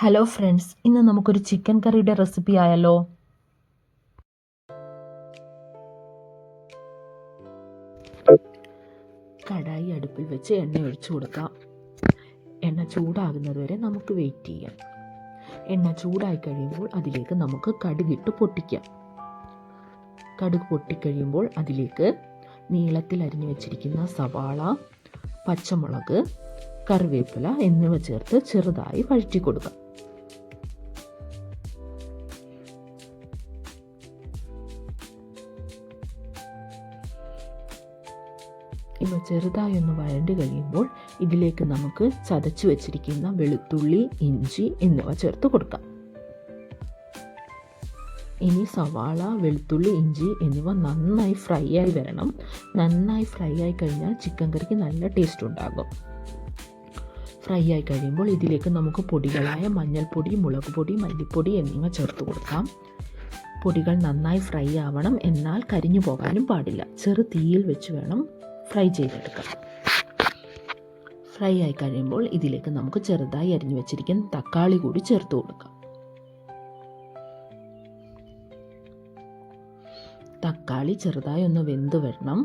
Hello friends, ഇന്ന് നമുക്കൊരു chicken കറിയുടെ റെസിപ്പി ആയാലോ? കടായി അടുപ്പിൽ വെച്ച് എണ്ണ ഒഴിച്ചു കൊടുക്കാം. എണ്ണ ചൂടാകുന്നത് വരെ നമുക്ക് വെയിറ്റ് ചെയ്യാം. എണ്ണ ചൂടായി കഴിയുമ്പോൾ അതിലേക്ക് നമുക്ക് കടുകിട്ട് പൊട്ടിക്കാം. കടുക് പൊട്ടിക്കഴിയുമ്പോൾ അതിലേക്ക് നീളത്തിൽ അരിഞ്ഞു വെച്ചിരിക്കുന്ന സവാള, പച്ചമുളക്, കറിവേപ്പില എന്നിവ ചേർത്ത് ചെറുതായി വഴറ്റി കൊടുക്കാം. ഇവ ചെറുതായി ഒന്ന് വഴണ്ടി കഴിയുമ്പോൾ ഇതിലേക്ക് നമുക്ക് ചതച്ചു വെച്ചിരിക്കുന്ന വെളുത്തുള്ളി, ഇഞ്ചി എന്നിവ ചേർത്ത് കൊടുക്കാം. ഇനി സവാള, വെളുത്തുള്ളി, ഇഞ്ചി എന്നിവ നന്നായി ഫ്രൈ ആയി വരണം. നന്നായി ഫ്രൈ ആയി കഴിഞ്ഞാൽ ചിക്കൻ കറിക്ക് നല്ല ടേസ്റ്റ് ഉണ്ടാകും. ഫ്രൈ ആയി കഴിയുമ്പോൾ ഇതിലേക്ക് നമുക്ക് പൊടികളായ മഞ്ഞൾപ്പൊടി, മുളക് പൊടി, മല്ലിപ്പൊടി എന്നിവ ചേർത്ത് കൊടുക്കാം. പൊടികൾ നന്നായി ഫ്രൈ ആവണം, എന്നാൽ കരിഞ്ഞു പോകാനും പാടില്ല. ചെറു തീയിൽ വെച്ച് വേണം ഫ്രൈ ചെയ്തെടുക്കാം. ഫ്രൈ ആയി കഴിയുമ്പോൾ ഇതിലേക്ക് നമുക്ക് ചെറുതായി അരിഞ്ഞു വെച്ചിരിക്കുന്ന തക്കാളി കൂടി ചേർത്ത് കൊടുക്കാം. തക്കാളി ചെറുതായി ഒന്ന് വെന്ത് വരണം.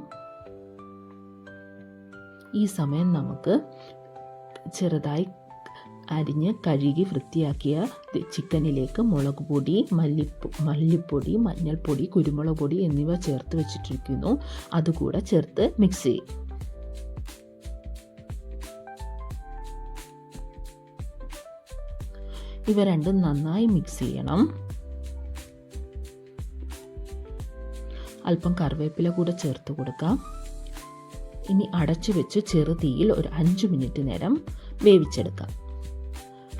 ഈ സമയം നമുക്ക് ചെറുതായി അരിഞ്ഞ് കഴുകി വൃത്തിയാക്കിയ ചിക്കനിലേക്ക് മുളക് പൊടി, മല്ലിപ്പൊടി, മഞ്ഞൾപ്പൊടി, കുരുമുളക് പൊടി എന്നിവ ചേർത്ത് വെച്ചിട്ടിരിക്കുന്നു. അതുകൂടെ ചേർത്ത് മിക്സ് ചെയ്യും. ഇവ രണ്ടും നന്നായി മിക്സ് ചെയ്യണം. അല്പം കറിവേപ്പില കൂടെ ചേർത്ത് കൊടുക്കാം. ഇനി അടച്ചു വെച്ച് ചെറു തീയിൽ ഒരു 5 മിനിറ്റ് നേരം വേവിച്ചെടുക്കാം.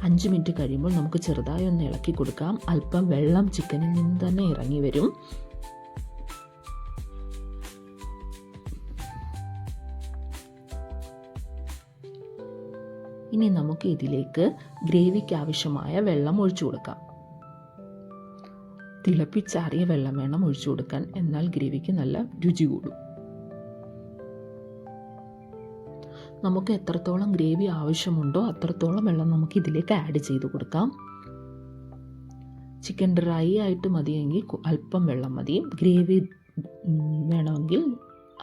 5 മിനിറ്റ് കഴിയുമ്പോൾ നമുക്ക് ചെറുതായി ഒന്ന് ഇളക്കി കൊടുക്കാം. അല്പം വെള്ളം ചിക്കനിൽ നിന്ന് തന്നെ ഇറങ്ങി വരും. ഇനി നമുക്ക് ഇതിലേക്ക് ഗ്രേവിക്ക് ആവശ്യമായ വെള്ളം ഒഴിച്ചു കൊടുക്കാം. തിളപ്പിച്ചാറിയ വെള്ളം വേണം ഒഴിച്ചു കൊടുക്കാൻ, എന്നാൽ ഗ്രേവിക്ക് നല്ല രുചി കൂടും. നമുക്ക് എത്രത്തോളം ഗ്രേവി ആവശ്യമുണ്ടോ അത്രത്തോളം വെള്ളം നമുക്ക് ഇതിലേക്ക് ആഡ് ചെയ്ത് കൊടുക്കാം. ചിക്കൻ ഡ്രൈ ആയിട്ട് മതിയെങ്കിൽ അല്പം വെള്ളം മതി. ഗ്രേവി വേണമെങ്കിൽ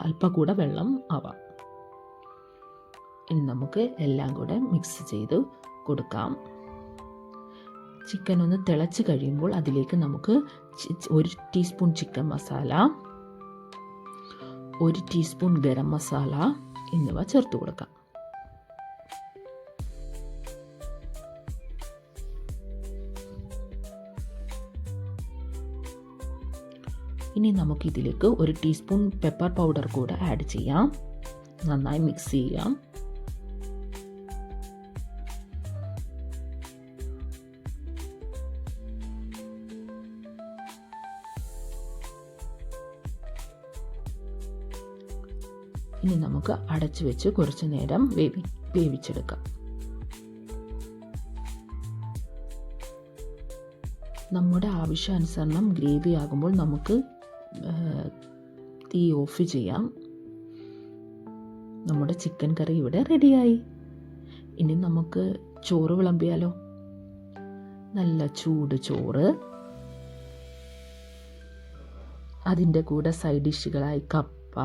അല്പം കൂടെ വെള്ളം ആവാം. ഇനി നമുക്ക് എല്ലാം കൂടെ മിക്സ് ചെയ്ത് കൊടുക്കാം. ചിക്കൻ ഒന്ന് തിളച്ച് കഴിയുമ്പോൾ അതിലേക്ക് നമുക്ക് 1 teaspoon chicken masala, 1 teaspoon garam masala എന്നിവ ചേർത്ത് കൊടുക്കാം. ഇനി നമുക്കിതിലേക്ക് 1 ടീസ്പൂൺ പെപ്പർ പൗഡർ കൂടെ ആഡ് ചെയ്യാം. നന്നായി മിക്സ് ചെയ്യാം. ഇനി നമുക്ക് അടച്ചു വെച്ച് കുറച്ചു നേരം വേവിച്ചെടുക്കാം. നമ്മുടെ ആവശ്യാനുസരണം ഗ്രേവി ആകുമ്പോൾ നമുക്ക് തീ ഓഫ് ചെയ്യാം. നമ്മുടെ ചിക്കൻ കറി ഇവിടെ റെഡിയായി. ഇനി നമുക്ക് ചോറ് വിളമ്പിയാലോ? നല്ല ചൂട് ചോറ്, അതിൻ്റെ കൂടെ സൈഡ് ഡിഷുകളായി കപ്പ,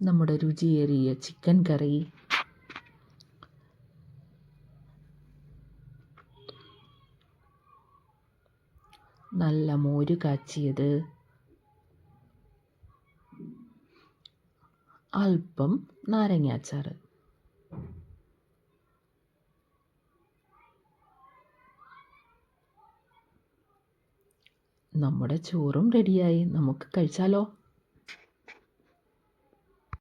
നമ്മുടെ രുചിയേറിയ ചിക്കൻ കറി, നല്ല മോര് കാച്ചിയത്, അല്പം നാരങ്ങാച്ചാറ്. നമ്മുടെ ചോറും റെഡിയായി. നമുക്ക് കഴിച്ചാലോ?